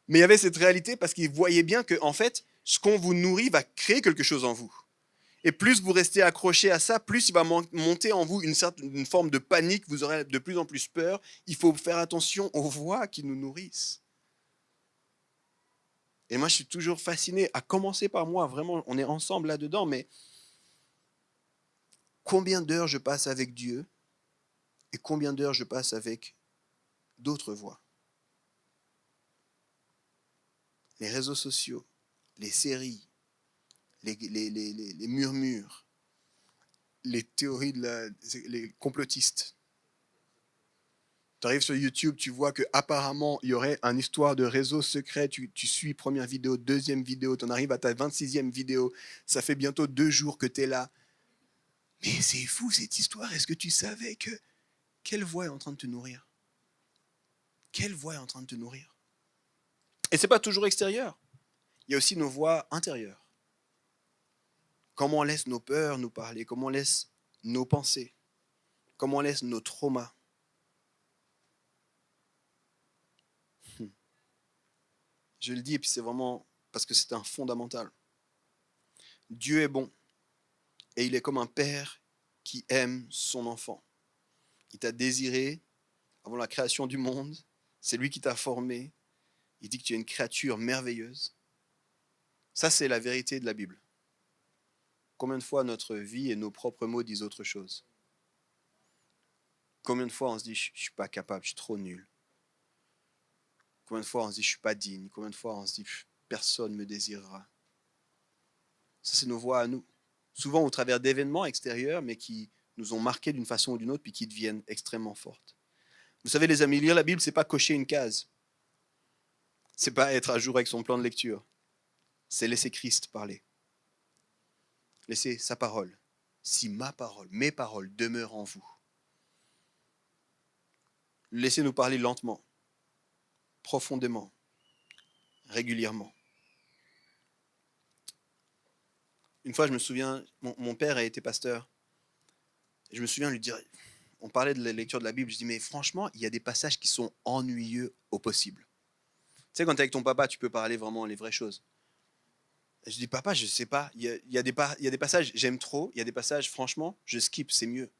Mais il y avait cette réalité parce qu'ils voyaient bien que en fait, ce qu'on vous nourrit va créer quelque chose en vous. Et plus vous restez accroché à ça, plus il va monter en vous une forme de panique, vous aurez de plus en plus peur. Il faut faire attention aux voix qui nous nourrissent. Et moi, je suis toujours fasciné, à commencer par moi, vraiment, on est ensemble là-dedans, mais combien d'heures je passe avec Dieu et combien d'heures je passe avec d'autres voix? Les réseaux sociaux, les séries, les murmures, les théories les complotistes. Tu arrives sur YouTube, tu vois qu'apparemment, il y aurait une histoire de réseau secret. Tu suis première vidéo, deuxième vidéo, tu en arrives à ta 26e vidéo. Ça fait bientôt 2 jours que tu es là. Mais c'est fou cette histoire. Est-ce que tu savais que... Quelle voix est en train de te nourrir? Quelle voix est en train de te nourrir? Et ce n'est pas toujours extérieur. Il y a aussi nos voix intérieures. Comment on laisse nos peurs nous parler? Comment on laisse nos pensées? Comment on laisse nos traumas? Je le dis, et puis c'est vraiment parce que c'est un fondamental. Dieu est bon, et il est comme un père qui aime son enfant. Il t'a désiré avant la création du monde, c'est lui qui t'a formé, il dit que tu es une créature merveilleuse. Ça, c'est la vérité de la Bible. Combien de fois notre vie et nos propres mots disent autre chose? Combien de fois on se dit, je ne suis pas capable, je suis trop nul? Combien de fois on se dit, je ne suis pas digne? Combien de fois on se dit, personne ne me désirera? Ça, c'est nos voix à nous. Souvent au travers d'événements extérieurs, mais qui nous ont marqués d'une façon ou d'une autre, puis qui deviennent extrêmement fortes. Vous savez, les amis, lire la Bible, ce n'est pas cocher une case. Ce n'est pas être à jour avec son plan de lecture. C'est laisser Christ parler. Laissez sa parole. Si ma parole, mes paroles demeurent en vous. Laissez-nous parler lentement, profondément, régulièrement. Une fois, je me souviens, mon père a été pasteur. Et je me souviens lui dire, on parlait de la lecture de la Bible, je dis, mais franchement, il y a des passages qui sont ennuyeux au possible. Tu sais, quand tu es avec ton papa, tu peux parler vraiment les vraies choses. Et je dis, papa, je ne sais pas, il y a des passages, j'aime trop, il y a des passages, franchement, je skip, c'est mieux.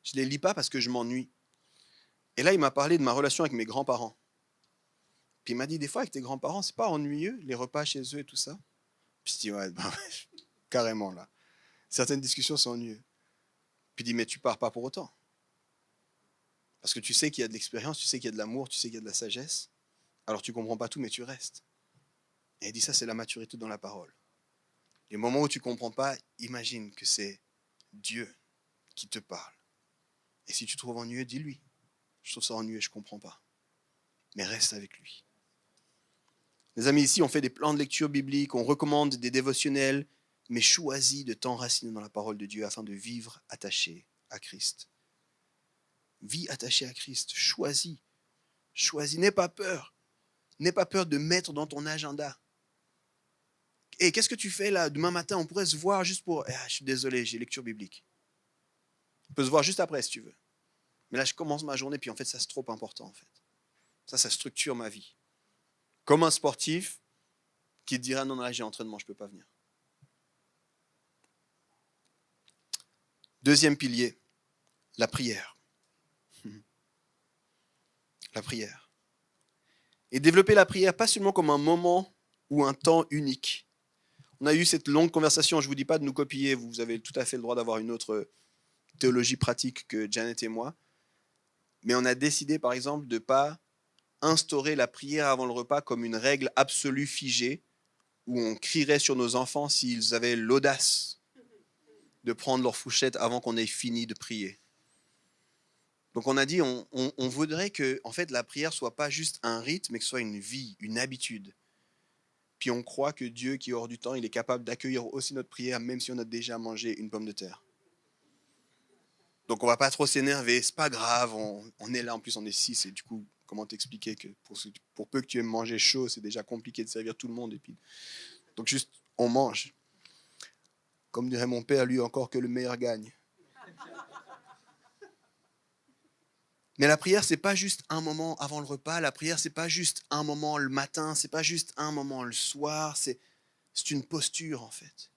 Je ne les lis pas parce que je m'ennuie. Et là, il m'a parlé de ma relation avec mes grands-parents. Puis il m'a dit, des fois, avec tes grands-parents, c'est pas ennuyeux, les repas chez eux et tout ça. Puis je dis, ouais, carrément là. Certaines discussions sont ennuyeuses. Puis il dit, mais tu pars pas pour autant. Parce que tu sais qu'il y a de l'expérience, tu sais qu'il y a de l'amour, tu sais qu'il y a de la sagesse. Alors tu comprends pas tout, mais tu restes. Et il dit, ça c'est la maturité dans la parole. Les moments où tu comprends pas, imagine que c'est Dieu qui te parle. Et si tu trouves ennuyeux, dis-lui. Je trouve ça ennuyeux, je comprends pas. Mais reste avec lui. Les amis, ici, on fait des plans de lecture biblique, on recommande des dévotionnels, mais choisis de t'enraciner dans la parole de Dieu afin de vivre attaché à Christ. Vis attaché à Christ, choisis. Choisis, n'aie pas peur. N'aie pas peur de mettre dans ton agenda. Et qu'est-ce que tu fais là demain matin? On pourrait se voir juste pour... je suis désolé, j'ai lecture biblique. On peut se voir juste après si tu veux. Mais là, je commence ma journée, puis en fait, ça c'est trop important en fait. Ça structure ma vie. Comme un sportif qui te dira non, là j'ai entraînement, je ne peux pas venir. Deuxième pilier, la prière. La prière. Et développer la prière, pas seulement comme un moment ou un temps unique. On a eu cette longue conversation, je ne vous dis pas de nous copier, vous avez tout à fait le droit d'avoir une autre théologie pratique que Janet et moi. Mais on a décidé, par exemple, de ne pas instaurer la prière avant le repas comme une règle absolue figée, où on crierait sur nos enfants s'ils avaient l'audace de prendre leur fourchette avant qu'on ait fini de prier. Donc on a dit, on voudrait que en fait, la prière soit pas juste un rite, mais que ce soit une vie, une habitude. Puis on croit que Dieu, qui est hors du temps, il est capable d'accueillir aussi notre prière, même si on a déjà mangé une pomme de terre. Donc on va pas trop s'énerver, c'est pas grave, on est là, en plus on est 6, et du coup, comment t'expliquer que pour peu que tu aimes manger chaud, c'est déjà compliqué de servir tout le monde. Et puis, donc juste, on mange. Comme dirait mon père, lui encore que le meilleur gagne. Mais la prière, c'est pas juste un moment avant le repas, la prière, c'est pas juste un moment le matin, c'est pas juste un moment le soir, c'est une posture en fait.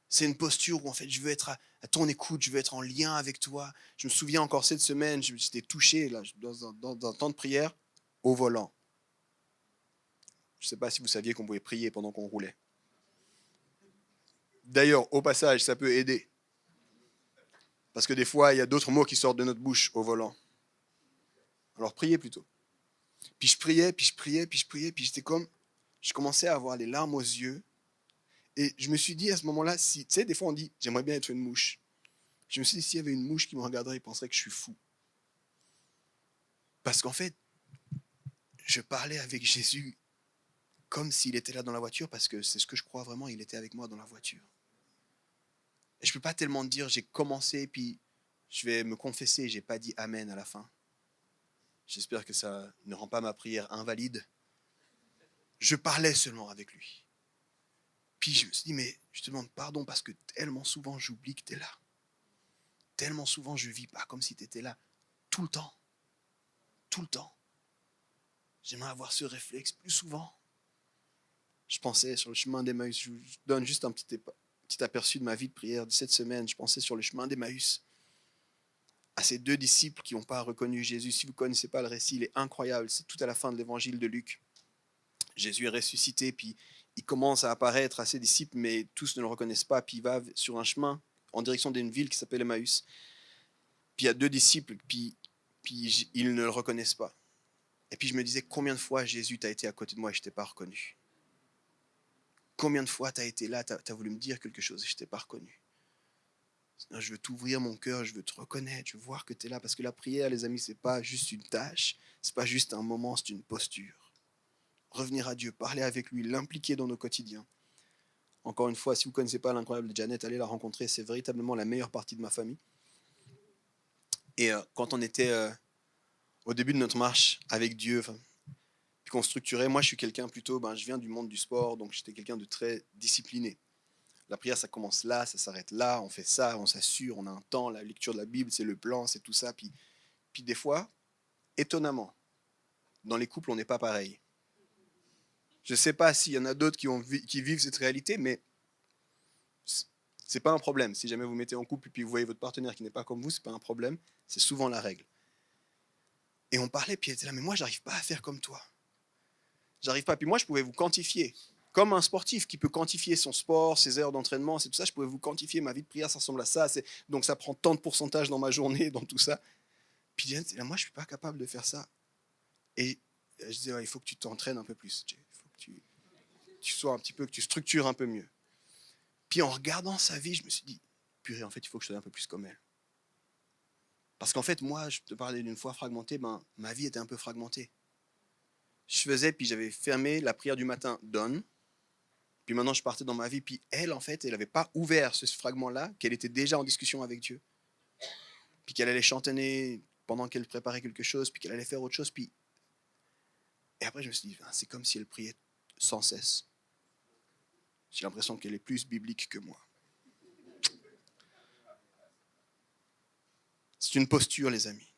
C'est une posture où en fait je veux être à ton écoute, je veux être en lien avec toi. Je me souviens encore cette semaine, j'étais touché là, dans un temps de prière au volant. Je ne sais pas si vous saviez qu'on pouvait prier pendant qu'on roulait. D'ailleurs, au passage, ça peut aider. Parce que des fois, il y a d'autres mots qui sortent de notre bouche au volant. Alors priez plutôt. Puis je priais, puis je priais, puis je priais, puis j'étais comme, je commençais à avoir les larmes aux yeux. Et je me suis dit à ce moment-là, si, tu sais, des fois on dit, j'aimerais bien être une mouche. Je me suis dit, s'il y avait une mouche qui me regarderait, il penserait que je suis fou. Parce qu'en fait, je parlais avec Jésus comme s'il était là dans la voiture, parce que c'est ce que je crois vraiment, il était avec moi dans la voiture. Et je ne peux pas tellement dire, j'ai commencé, puis je vais me confesser, je n'ai pas dit Amen à la fin. J'espère que ça ne rend pas ma prière invalide. Je parlais seulement avec lui. Puis je me suis dit, mais je te demande pardon parce que tellement souvent j'oublie que tu es là. Tellement souvent je ne vis pas comme si tu étais là. Tout le temps. Tout le temps. J'aimerais avoir ce réflexe plus souvent. Je pensais sur le chemin d'Emmaüs. Je vous donne juste un petit aperçu de ma vie de prière de cette semaine. Je pensais sur le chemin d'Emmaüs à ces deux disciples qui n'ont pas reconnu Jésus. Si vous ne connaissez pas le récit, il est incroyable. C'est tout à la fin de l'évangile de Luc. Jésus est ressuscité, puis il commence à apparaître à ses disciples, mais tous ne le reconnaissent pas. Puis il va sur un chemin en direction d'une ville qui s'appelle Emmaüs. Puis il y a deux disciples, puis ils ne le reconnaissent pas. Et puis je me disais, combien de fois Jésus t'a été à côté de moi et je ne t'ai pas reconnu? Combien de fois tu as été là, tu as voulu me dire quelque chose et je ne t'ai pas reconnu? Je veux t'ouvrir mon cœur, je veux te reconnaître, je veux voir que tu es là. Parce que la prière, les amis, ce n'est pas juste une tâche, ce n'est pas juste un moment, c'est une posture. Revenir à Dieu, parler avec lui, l'impliquer dans nos quotidiens. Encore une fois, si vous ne connaissez pas l'incroyable Janet, allez la rencontrer, c'est véritablement la meilleure partie de ma famille. Et quand on était au début de notre marche avec Dieu, puis qu'on structurait, moi je suis quelqu'un plutôt, je viens du monde du sport, donc j'étais quelqu'un de très discipliné. La prière, ça commence là, ça s'arrête là, on fait ça, on s'assure, on a un temps, la lecture de la Bible, c'est le plan, c'est tout ça. Puis des fois, étonnamment, dans les couples, on n'est pas pareil. Je ne sais pas s'il y en a d'autres qui vivent cette réalité, mais c'est pas un problème. Si jamais vous mettez en couple et puis vous voyez votre partenaire qui n'est pas comme vous, c'est pas un problème. C'est souvent la règle. Et on parlait, puis elle était là, mais moi, j'arrive pas à faire comme toi. J'arrive pas. Puis moi, je pouvais vous quantifier Comme un sportif qui peut quantifier son sport, ses heures d'entraînement, c'est tout ça, je pouvais vous quantifier ma vie de prière, ça ressemble à ça, donc ça prend tant de pourcentage dans ma journée, dans tout ça. Puis moi, je ne suis pas capable de faire ça. Et je disais, ouais, il faut que tu t'entraînes un peu plus, il faut que tu sois un petit peu, que tu structures un peu mieux. Puis en regardant sa vie, je me suis dit, purée, en fait, il faut que je sois un peu plus comme elle. Parce qu'en fait, moi, je te parlais d'une foi fragmentée, ma vie était un peu fragmentée. Je faisais, puis j'avais fermé la prière du matin, done. Puis maintenant, je partais dans ma vie. Puis elle, en fait, elle n'avait pas ouvert ce fragment-là, qu'elle était déjà en discussion avec Dieu. Puis qu'elle allait chantonner pendant qu'elle préparait quelque chose, puis qu'elle allait faire autre chose. Puis... Et après, je me suis dit, c'est comme si elle priait sans cesse. J'ai l'impression qu'elle est plus biblique que moi. C'est une posture, les amis.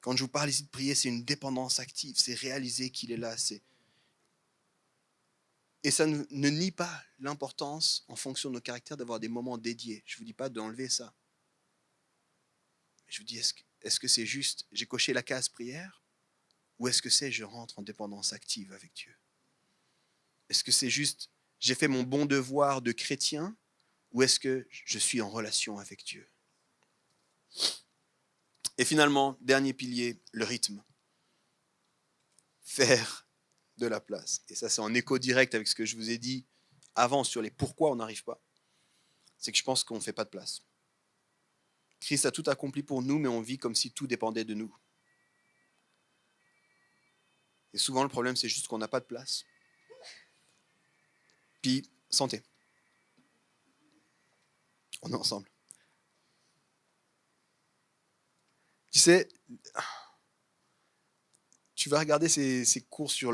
Quand je vous parle ici de prier, c'est une dépendance active. C'est réaliser qu'il est là. Et ça ne nie pas l'importance, en fonction de nos caractères, d'avoir des moments dédiés. Je ne vous dis pas d'enlever ça. Je vous dis, est-ce que c'est juste, j'ai coché la case prière, ou est-ce que c'est, je rentre en dépendance active avec Dieu? Est-ce que c'est juste, j'ai fait mon bon devoir de chrétien, ou est-ce que je suis en relation avec Dieu? Et finalement, dernier pilier, le rythme. Faire de la place. Et ça, c'est en écho direct avec ce que je vous ai dit avant sur les pourquoi on n'arrive pas. C'est que je pense qu'on ne fait pas de place. Christ a tout accompli pour nous, mais on vit comme si tout dépendait de nous. Et souvent, le problème, c'est juste qu'on n'a pas de place. Puis, santé. On est ensemble. Tu sais, tu vas regarder ces cours sur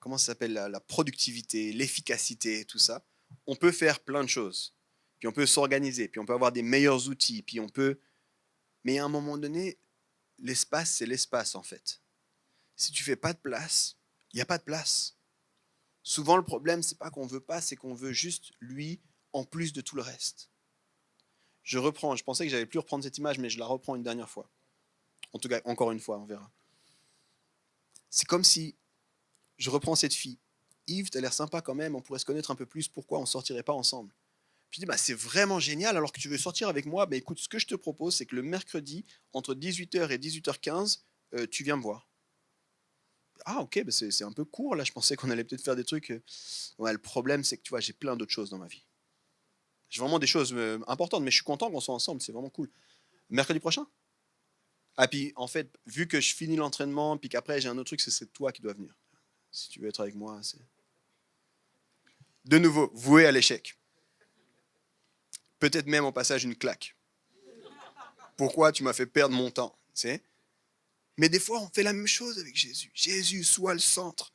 comment ça s'appelle, la productivité, l'efficacité, tout ça. On peut faire plein de choses. Puis on peut s'organiser, puis on peut avoir des meilleurs outils, puis on peut... Mais à un moment donné, l'espace, c'est l'espace en fait. Si tu ne fais pas de place, il n'y a pas de place. Souvent, le problème, c'est pas qu'on veut pas, c'est qu'on veut juste lui en plus de tout le reste. Je reprends, je pensais que j'allais plus reprendre cette image, mais je la reprends une dernière fois. En tout cas, encore une fois, on verra. C'est comme si je reprends cette fille. Yves, tu as l'air sympa quand même, on pourrait se connaître un peu plus, pourquoi on ne sortirait pas ensemble? Je dis, c'est vraiment génial, alors que tu veux sortir avec moi, écoute, ce que je te propose, c'est que le mercredi, entre 18h et 18h15, tu viens me voir. Ah ok, c'est un peu court, là, je pensais qu'on allait peut-être faire des trucs. Ouais, le problème, c'est que tu vois, j'ai plein d'autres choses dans ma vie. J'ai vraiment des choses importantes, mais je suis content qu'on soit ensemble, c'est vraiment cool. Mercredi prochain? Ah, puis en fait, vu que je finis l'entraînement, puis qu'après j'ai un autre truc, c'est toi qui dois venir. Si tu veux être avec moi, c'est... De nouveau, voué à l'échec. Peut-être même au passage une claque. Pourquoi tu m'as fait perdre mon temps, tu sais? Mais des fois, on fait la même chose avec Jésus. Jésus soit le centre.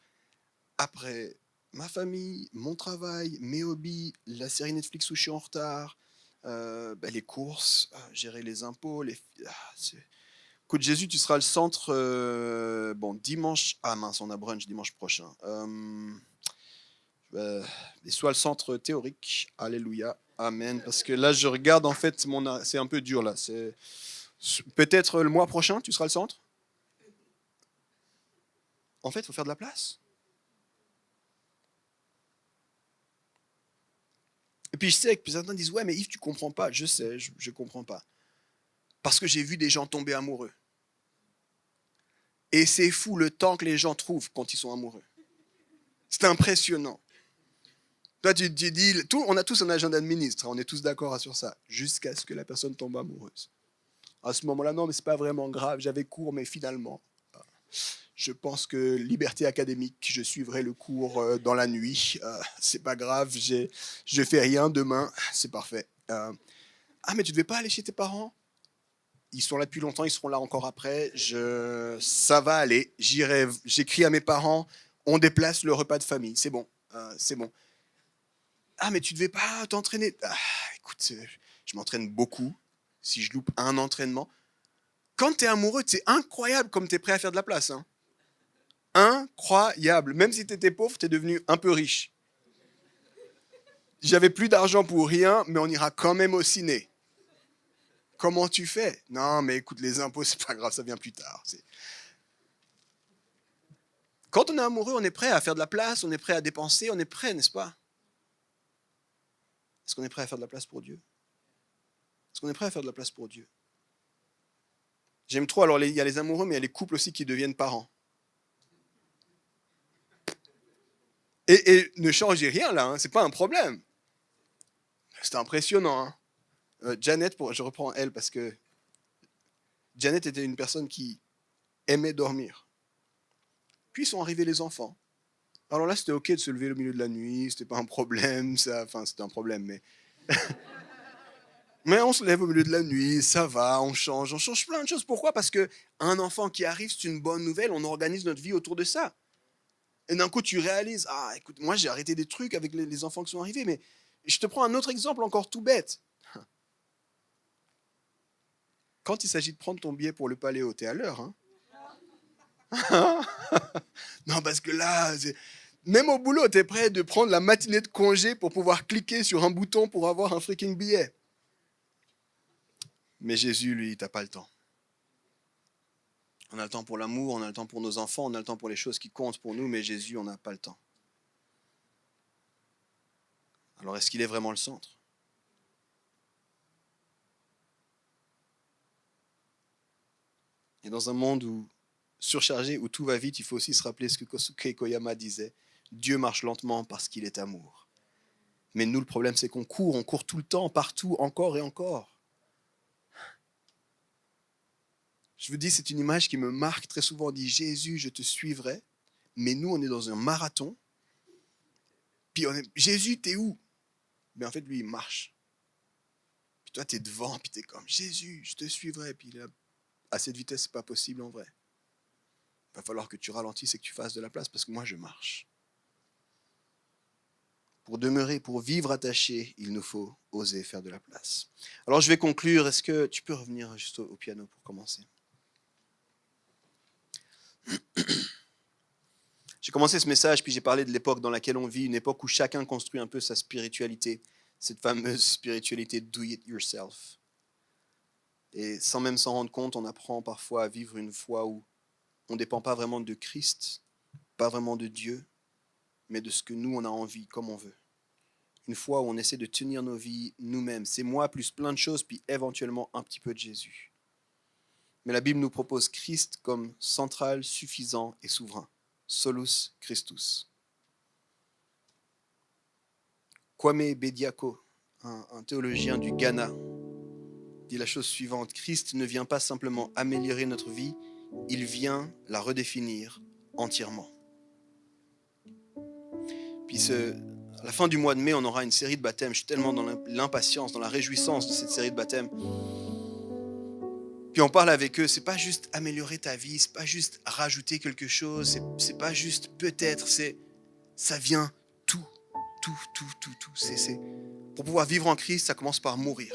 Après ma famille, mon travail, mes hobbies, la série Netflix où je suis en retard, les courses, gérer les impôts, Écoute, Jésus, tu seras le centre. Dimanche. Ah mince, on a brunch dimanche prochain. Et soit le centre théorique. Alléluia. Amen. Parce que là, je regarde, en fait, c'est un peu dur là. Peut-être le mois prochain, tu seras le centre. En fait, il faut faire de la place. Et puis je sais que certains disent, ouais, mais Yves, tu comprends pas. Je sais, je comprends pas. Parce que j'ai vu des gens tomber amoureux. Et c'est fou le temps que les gens trouvent quand ils sont amoureux. C'est impressionnant. Toi, tu dis, on a tous un agenda de ministre, on est tous d'accord sur ça, jusqu'à ce que la personne tombe amoureuse. À ce moment-là, non, mais c'est pas vraiment grave, j'avais cours, mais finalement, je pense que liberté académique, je suivrai le cours dans la nuit, c'est pas grave, je fais rien demain, c'est parfait. Ah, mais tu devais pas aller chez tes parents? Ils sont là depuis longtemps, ils seront là encore après, ça va aller, j'irai, j'écris à mes parents, on déplace le repas de famille, c'est bon, c'est bon. Ah, mais tu devais pas t'entraîner. Ah, écoute, je m'entraîne beaucoup. Si je loupe un entraînement. Quand tu es amoureux, c'est incroyable comme tu es prêt à faire de la place. Hein. Incroyable. Même si tu étais pauvre, tu es devenu un peu riche. J'avais plus d'argent pour rien, mais on ira quand même au ciné. Comment tu fais? Non, mais écoute, les impôts, c'est pas grave, ça vient plus tard. Quand on est amoureux, on est prêt à faire de la place, on est prêt à dépenser, on est prêt, n'est-ce pas? Est-ce qu'on est prêt à faire de la place pour Dieu? Est-ce qu'on est prêt à faire de la place pour Dieu? J'aime trop, alors il y a les amoureux, mais il y a les couples aussi qui deviennent parents. Et ne changez rien là, c'est pas un problème. C'est impressionnant. Janet, je reprends elle parce que Janet était une personne qui aimait dormir. Puis sont arrivés les enfants. Alors là, c'était ok de se lever au milieu de la nuit, c'était pas un problème, c'était un problème, mais... mais on se lève au milieu de la nuit, ça va, on change plein de choses. Pourquoi? Parce qu'un enfant qui arrive, c'est une bonne nouvelle, on organise notre vie autour de ça. Et d'un coup, tu réalises, écoute, moi j'ai arrêté des trucs avec les enfants qui sont arrivés, mais je te prends un autre exemple encore tout bête. Quand il s'agit de prendre ton billet pour le Paléo, t'es à l'heure, Non, parce que là, même au boulot, t'es prêt de prendre la matinée de congé pour pouvoir cliquer sur un bouton pour avoir un freaking billet. Mais Jésus, lui, t'as pas le temps. On a le temps pour l'amour, on a le temps pour nos enfants, on a le temps pour les choses qui comptent pour nous, mais Jésus, on n'a pas le temps. Alors, est-ce qu'il est vraiment le centre? Et dans un monde surchargé, où tout va vite, il faut aussi se rappeler ce que Kosuke Koyama disait. Dieu marche lentement parce qu'il est amour. Mais nous, le problème, c'est qu'on court tout le temps, partout, encore et encore. Je vous dis, c'est une image qui me marque très souvent. On dit, Jésus, je te suivrai. Mais nous, on est dans un marathon. Puis Jésus, t'es où? Mais en fait, lui, il marche. Puis toi, t'es devant, puis t'es comme, Jésus, je te suivrai. Puis là, à cette vitesse, c'est pas possible en vrai. Il va falloir que tu ralentisses et que tu fasses de la place parce que moi, je marche. Pour demeurer, pour vivre attaché, il nous faut oser faire de la place. Alors, je vais conclure. Est-ce que tu peux revenir juste au piano pour commencer? J'ai commencé ce message, puis j'ai parlé de l'époque dans laquelle on vit, une époque où chacun construit un peu sa spiritualité, cette fameuse spiritualité do it yourself. Et sans même s'en rendre compte, on apprend parfois à vivre une foi où on ne dépend pas vraiment de Christ, pas vraiment de Dieu, mais de ce que nous, on a envie, comme on veut. Une foi où on essaie de tenir nos vies nous-mêmes. C'est moi plus plein de choses, puis éventuellement un petit peu de Jésus. Mais la Bible nous propose Christ comme central, suffisant et souverain. Solus Christus. Kwame Bediako, un théologien du Ghana, dit la chose suivante. Christ ne vient pas simplement améliorer notre vie, il vient la redéfinir entièrement. Puis à la fin du mois de mai, on aura une série de baptêmes. Je suis tellement dans l'impatience, dans la réjouissance de cette série de baptêmes. Puis on parle avec eux, c'est pas juste améliorer ta vie, c'est pas juste rajouter quelque chose, c'est pas juste peut-être, ça vient tout. Pour pouvoir vivre en Christ, ça commence par mourir.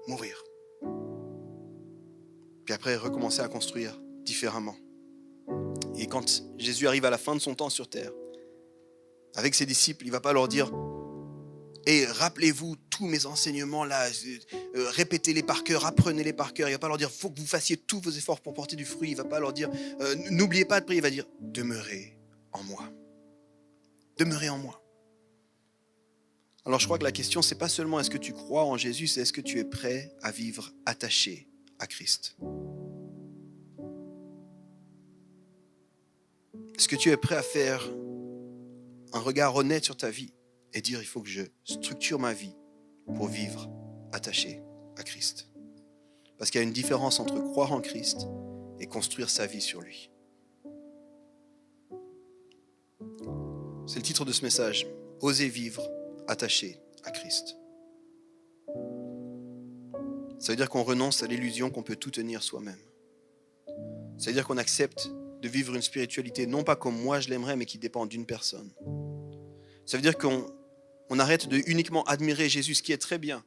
Mourir. Puis après, recommencer à construire différemment. Et quand Jésus arrive à la fin de son temps sur terre, avec ses disciples, il ne va pas leur dire « Et rappelez-vous tous mes enseignements là, répétez-les par cœur, apprenez-les par cœur. » Il ne va pas leur dire « Il faut que vous fassiez tous vos efforts pour porter du fruit. » Il ne va pas leur dire « N'oubliez pas de prier. » Il va dire « Demeurez en moi. Demeurez en moi. » Alors je crois que la question, ce n'est pas seulement est-ce que tu crois en Jésus, c'est est-ce que tu es prêt à vivre attaché à Christ. Est-ce que tu es prêt à faire un regard honnête sur ta vie et dire il faut que je structure ma vie pour vivre attaché à Christ? Parce qu'il y a une différence entre croire en Christ et construire sa vie sur lui. C'est le titre de ce message. Oser vivre attaché à Christ. Ça veut dire qu'on renonce à l'illusion qu'on peut tout tenir soi-même. Ça veut dire qu'on accepte de vivre une spiritualité non pas comme moi je l'aimerais, mais qui dépend d'une personne. Ça veut dire qu'on arrête de uniquement admirer Jésus, ce qui est très bien,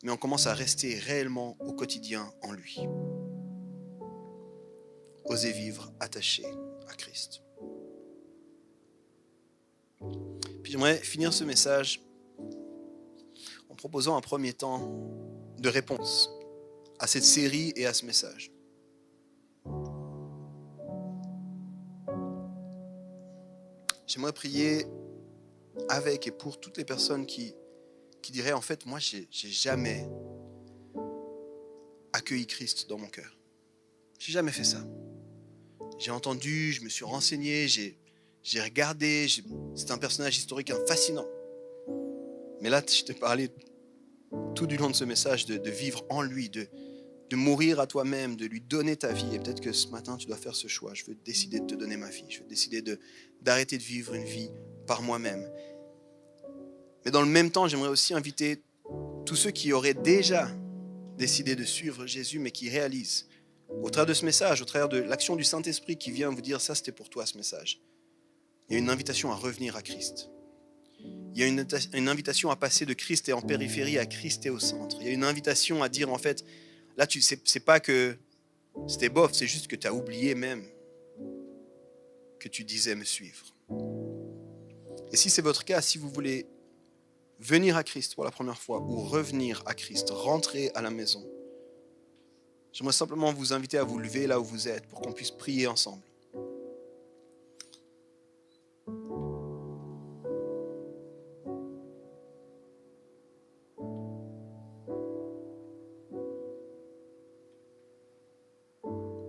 mais on commence à rester réellement au quotidien en lui. Oser vivre attaché à Christ. Puis j'aimerais finir ce message en proposant un premier temps de réponse à cette série et à ce message. J'aimerais prier avec et pour toutes les personnes qui diraient, en fait, moi, j'ai jamais accueilli Christ dans mon cœur. J'ai jamais fait ça. J'ai entendu, je me suis renseigné, j'ai regardé, c'est un personnage historique fascinant. Mais là, je t'ai parlé tout du long de ce message de vivre en lui, de mourir à toi-même, de lui donner ta vie. Et peut-être que ce matin, tu dois faire ce choix. Je veux décider de te donner ma vie. Je veux décider d'arrêter de vivre une vie par moi-même. Mais dans le même temps, j'aimerais aussi inviter tous ceux qui auraient déjà décidé de suivre Jésus, mais qui réalisent, au travers de ce message, au travers de l'action du Saint-Esprit qui vient vous dire, ça c'était pour toi ce message. Il y a une invitation à revenir à Christ. Il y a une invitation à passer de Christ et en périphérie à Christ et au centre. Il y a une invitation à dire, en fait, là, c'est pas que c'était bof, c'est juste que tu as oublié même que tu disais me suivre. Et si c'est votre cas, si vous voulez venir à Christ pour la première fois ou revenir à Christ, rentrer à la maison, j'aimerais simplement vous inviter à vous lever là où vous êtes pour qu'on puisse prier ensemble.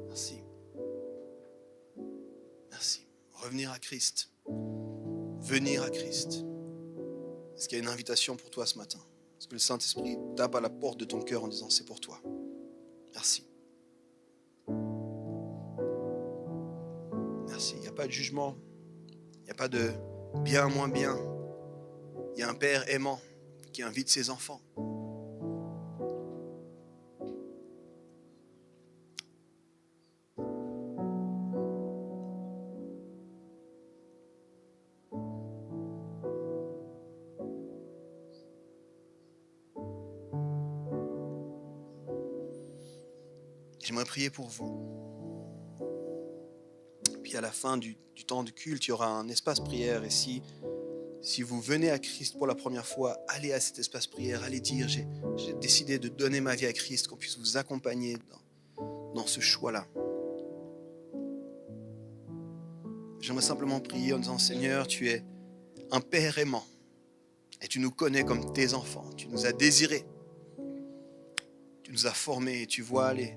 Merci. Merci. Revenir à Christ. Venir à Christ. Est-ce qu'il y a une invitation pour toi ce matin? Est-ce que le Saint-Esprit tape à la porte de ton cœur en disant c'est pour toi? Merci. Merci. Il n'y a pas de jugement. Il n'y a pas de bien, moins bien. Il y a un Père aimant qui invite ses enfants. J'aimerais prier pour vous. Puis à la fin du temps de culte, il y aura un espace prière. Et si vous venez à Christ pour la première fois, allez à cet espace prière, allez dire j'ai décidé de donner ma vie à Christ, qu'on puisse vous accompagner dans ce choix-là. J'aimerais simplement prier en disant Seigneur, tu es un Père aimant et tu nous connais comme tes enfants. Tu nous as désirés, tu nous as formés et tu vois les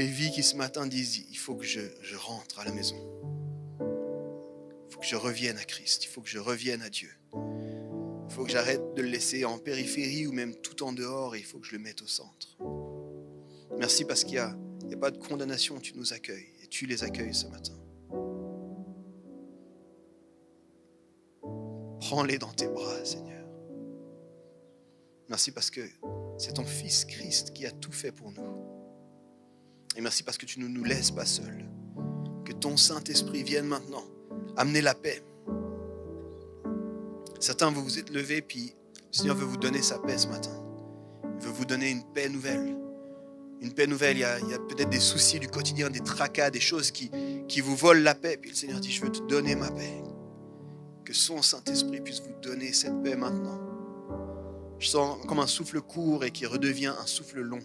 vies qui ce matin disent il faut que je rentre à la maison. Il faut que je revienne à Christ, il faut que je revienne à Dieu. Il faut que j'arrête de le laisser en périphérie ou même tout en dehors et il faut que je le mette au centre. Merci parce qu'il n'y a pas de condamnation, tu nous accueilles et tu les accueilles ce matin. Prends-les dans tes bras, Seigneur. Merci parce que c'est ton Fils Christ qui a tout fait pour nous. Et merci parce que tu ne nous laisses pas seuls. Que ton Saint-Esprit vienne maintenant amener la paix. Certains, vous vous êtes levés, puis le Seigneur veut vous donner sa paix ce matin. Il veut vous donner une paix nouvelle. Une paix nouvelle, il y a peut-être des soucis du quotidien, des tracas, des choses qui vous volent la paix. Puis le Seigneur dit, je veux te donner ma paix. Que son Saint-Esprit puisse vous donner cette paix maintenant. Je sens comme un souffle court et qui redevient un souffle long.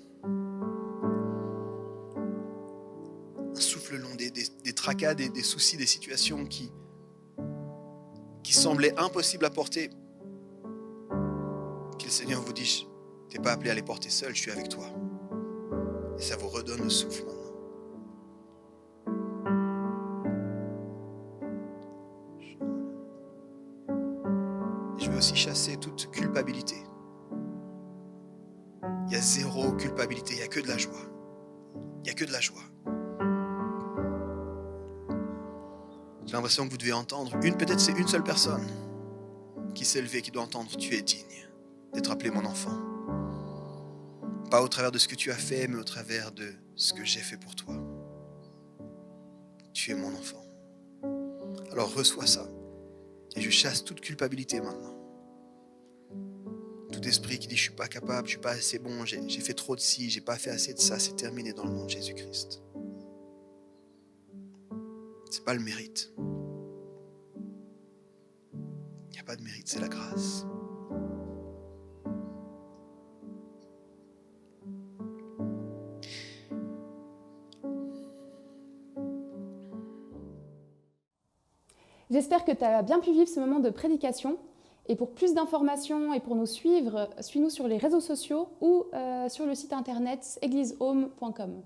Un souffle long, des tracas, des soucis, des situations qui semblaient impossibles à porter. Que le Seigneur vous dise, tu n'es pas appelé à les porter seul, je suis avec toi. Et ça vous redonne le souffle maintenant. Je veux aussi chasser toute culpabilité. Il y a zéro culpabilité, il n'y a que de la joie. Il n'y a que de la joie. J'ai l'impression que vous devez entendre, peut-être c'est une seule personne qui s'est levée, qui doit entendre, tu es digne d'être appelé mon enfant. Pas au travers de ce que tu as fait, mais au travers de ce que j'ai fait pour toi. Tu es mon enfant. Alors reçois ça. Et je chasse toute culpabilité maintenant. Tout esprit qui dit je ne suis pas capable, je ne suis pas assez bon, j'ai fait trop de ci, je n'ai pas fait assez de ça, c'est terminé dans le nom de Jésus-Christ. Ce n'est pas le mérite. Il n'y a pas de mérite, c'est la grâce. J'espère que tu as bien pu vivre ce moment de prédication. Et pour plus d'informations et pour nous suivre, suis-nous sur les réseaux sociaux ou sur le site internet églisehome.com.